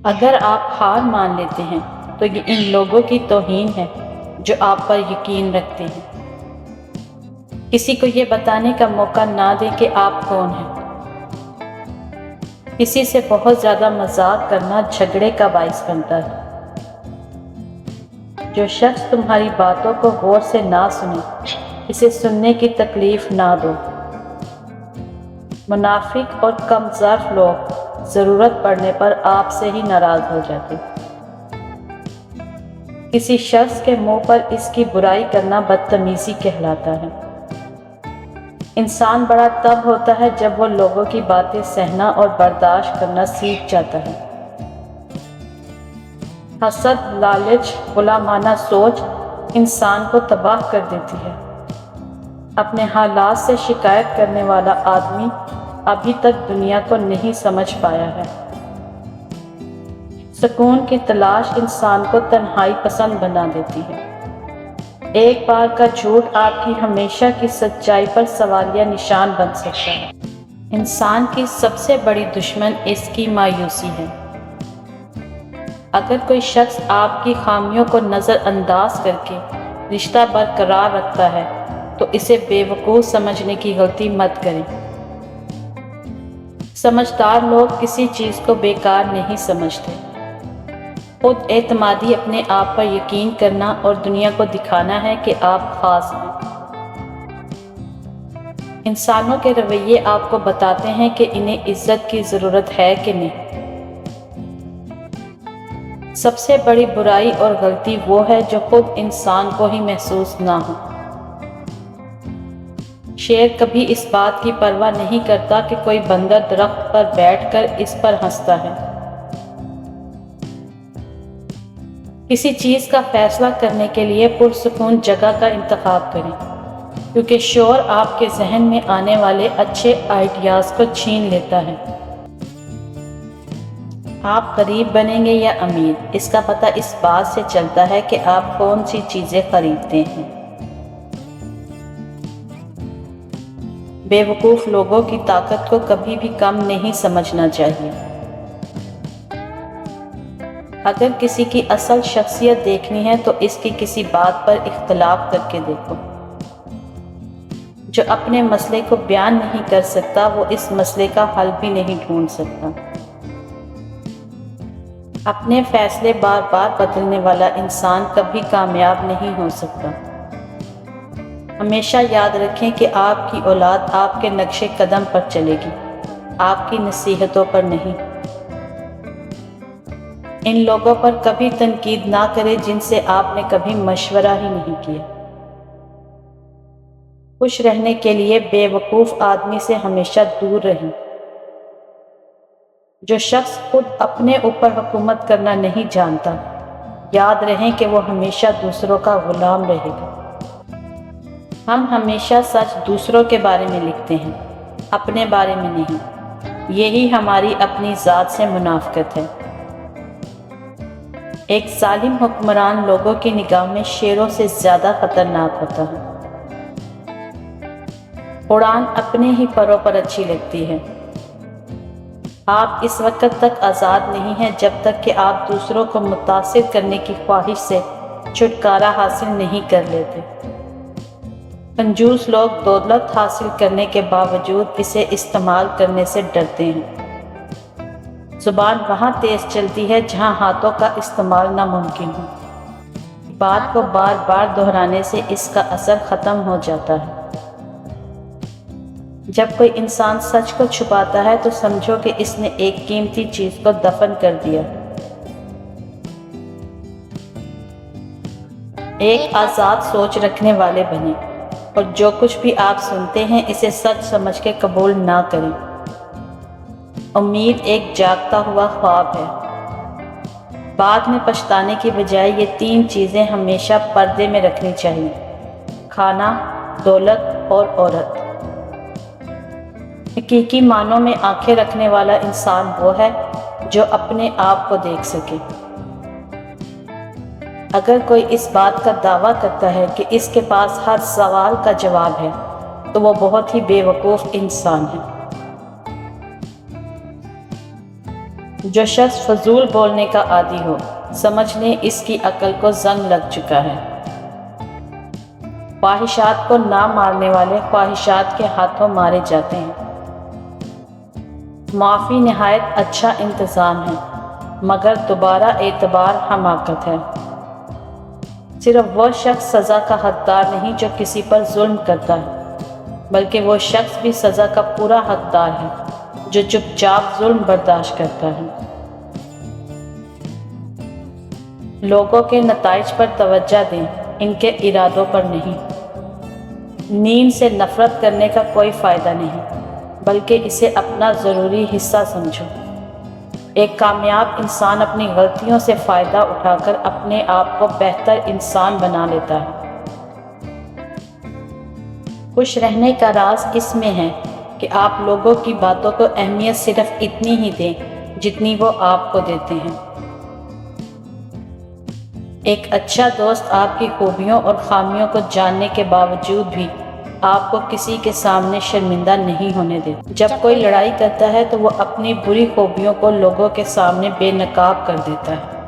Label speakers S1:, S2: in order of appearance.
S1: اگر آپ ہار مان لیتے ہیں تو یہ ان لوگوں کی توہین ہے جو آپ پر یقین رکھتے ہیں۔ کسی کو یہ بتانے کا موقع نہ دیں کہ آپ کون ہیں۔ کسی سے بہت زیادہ مذاق کرنا جھگڑے کا باعث بنتا ہے۔ جو شخص تمہاری باتوں کو غور سے نہ سنے، اسے سننے کی تکلیف نہ دو۔ منافق اور کم ظرف لوگ ضرورت پڑنے پر آپ سے ہی ناراض ہو جاتے۔ کسی شخص کے منہ پر اس کی برائی کرنا بدتمیزی کہلاتا ہے۔ انسان بڑا تب ہوتا ہے جب وہ لوگوں کی باتیں سہنا اور برداشت کرنا سیکھ جاتا ہے۔ حسد، لالچ، غلامانہ سوچ انسان کو تباہ کر دیتی ہے۔ اپنے حالات سے شکایت کرنے والا آدمی ابھی تک دنیا کو نہیں سمجھ پایا ہے۔ سکون کی تلاش انسان کو تنہائی پسند بنا دیتی ہے۔ ایک بار کا جھوٹ آپ کی ہمیشہ کی سچائی پر سوالیہ نشان بن سکتا ہے۔ انسان کی سب سے بڑی دشمن اس کی مایوسی ہے۔ اگر کوئی شخص آپ کی خامیوں کو نظر انداز کر کے رشتہ برقرار رکھتا ہے تو اسے بے وقوف سمجھنے کی غلطی مت کریں۔ سمجھدار لوگ کسی چیز کو بیکار نہیں سمجھتے۔ خود اعتمادی اپنے آپ پر یقین کرنا اور دنیا کو دکھانا ہے کہ آپ خاص ہیں۔ انسانوں کے رویے آپ کو بتاتے ہیں کہ انہیں عزت کی ضرورت ہے کہ نہیں۔ سب سے بڑی برائی اور غلطی وہ ہے جو خود انسان کو ہی محسوس نہ ہو۔ شیر کبھی اس بات کی پرواہ نہیں کرتا کہ کوئی بندر درخت پر بیٹھ کر اس پر ہنستا ہے۔ کسی چیز کا فیصلہ کرنے کے لیے پرسکون جگہ کا انتخاب کریں، کیونکہ شور آپ کے ذہن میں آنے والے اچھے آئیڈیاز کو چھین لیتا ہے۔ آپ غریب بنیں گے یا امیر، اس کا پتہ اس بات سے چلتا ہے کہ آپ کون سی چیزیں خریدتے ہیں۔ بے وقوف لوگوں کی طاقت کو کبھی بھی کم نہیں سمجھنا چاہیے۔ اگر کسی کی اصل شخصیت دیکھنی ہے تو اس کی کسی بات پر اختلاف کر کے دیکھو۔ جو اپنے مسئلے کو بیان نہیں کر سکتا وہ اس مسئلے کا حل بھی نہیں ڈھونڈ سکتا۔ اپنے فیصلے بار بار بدلنے والا انسان کبھی کامیاب نہیں ہو سکتا۔ ہمیشہ یاد رکھیں کہ آپ کی اولاد آپ کے نقش قدم پر چلے گی، آپ کی نصیحتوں پر نہیں۔ ان لوگوں پر کبھی تنقید نہ کریں جن سے آپ نے کبھی مشورہ ہی نہیں کیا۔ خوش رہنے کے لیے بے وقوف آدمی سے ہمیشہ دور رہیں۔ جو شخص خود اپنے اوپر حکومت کرنا نہیں جانتا، یاد رہیں کہ وہ ہمیشہ دوسروں کا غلام رہے گا۔ ہم ہمیشہ سچ دوسروں کے بارے میں لکھتے ہیں، اپنے بارے میں نہیں۔ یہی ہماری اپنی ذات سے منافقت ہے۔ ایک ظالم حکمران لوگوں کی نگاہ میں شیروں سے زیادہ خطرناک ہوتا ہے۔ اڑان اپنے ہی پروں پر اچھی لگتی ہے۔ آپ اس وقت تک آزاد نہیں ہیں جب تک کہ آپ دوسروں کو متاثر کرنے کی خواہش سے چھٹکارا حاصل نہیں کر لیتے۔ کنجوس لوگ دولت حاصل کرنے کے باوجود اسے استعمال کرنے سے ڈرتے ہیں۔ زبان وہاں تیز چلتی ہے جہاں ہاتھوں کا استعمال ناممکن ہو۔ بات کو بار بار دہرانے سے اس کا اثر ختم ہو جاتا ہے۔ جب کوئی انسان سچ کو چھپاتا ہے تو سمجھو کہ اس نے ایک قیمتی چیز کو دفن کر دیا۔ ایک آزاد سوچ رکھنے والے بنیں اور جو کچھ بھی آپ سنتے ہیں اسے سچ سمجھ کے قبول نہ کریں۔ امید ایک جاگتا ہوا خواب ہے۔ بعد میں پچھتانے کی بجائے یہ 3 چیزیں ہمیشہ پردے میں رکھنی چاہیے: کھانا، دولت اور عورت۔ حقیقی معنوں میں آنکھیں رکھنے والا انسان وہ ہے جو اپنے آپ کو دیکھ سکے۔ اگر کوئی اس بات کا دعویٰ کرتا ہے کہ اس کے پاس ہر سوال کا جواب ہے تو وہ بہت ہی بے وقوف انسان ہے۔ جو شخص فضول بولنے کا عادی ہو، سمجھ لیں اس کی عقل کو زنگ لگ چکا ہے۔ خواہشات کو نہ مارنے والے خواہشات کے ہاتھوں مارے جاتے ہیں۔ معافی نہایت اچھا انتظام ہے، مگر دوبارہ اعتبار حماقت ہے۔ صرف وہ شخص سزا کا حقدار نہیں جو کسی پر ظلم کرتا ہے، بلکہ وہ شخص بھی سزا کا پورا حقدار ہے جو چپ چاپ ظلم برداشت کرتا ہے۔ لوگوں کے نتائج پر توجہ دیں، ان کے ارادوں پر نہیں۔ نیند سے نفرت کرنے کا کوئی فائدہ نہیں، بلکہ اسے اپنا ضروری حصہ سمجھو۔ ایک کامیاب انسان اپنی غلطیوں سے فائدہ اٹھا کر اپنے آپ کو بہتر انسان بنا لیتا ہے۔ خوش رہنے کا راز اس میں ہے کہ آپ لوگوں کی باتوں کو اہمیت صرف اتنی ہی دیں جتنی وہ آپ کو دیتے ہیں۔ ایک اچھا دوست آپ کی خوبیوں اور خامیوں کو جاننے کے باوجود بھی آپ کو کسی کے سامنے شرمندہ نہیں ہونے دیتا۔ جب کوئی لڑائی کرتا ہے تو وہ اپنی بری خوبیوں کو لوگوں کے سامنے بے نقاب کر دیتا ہے۔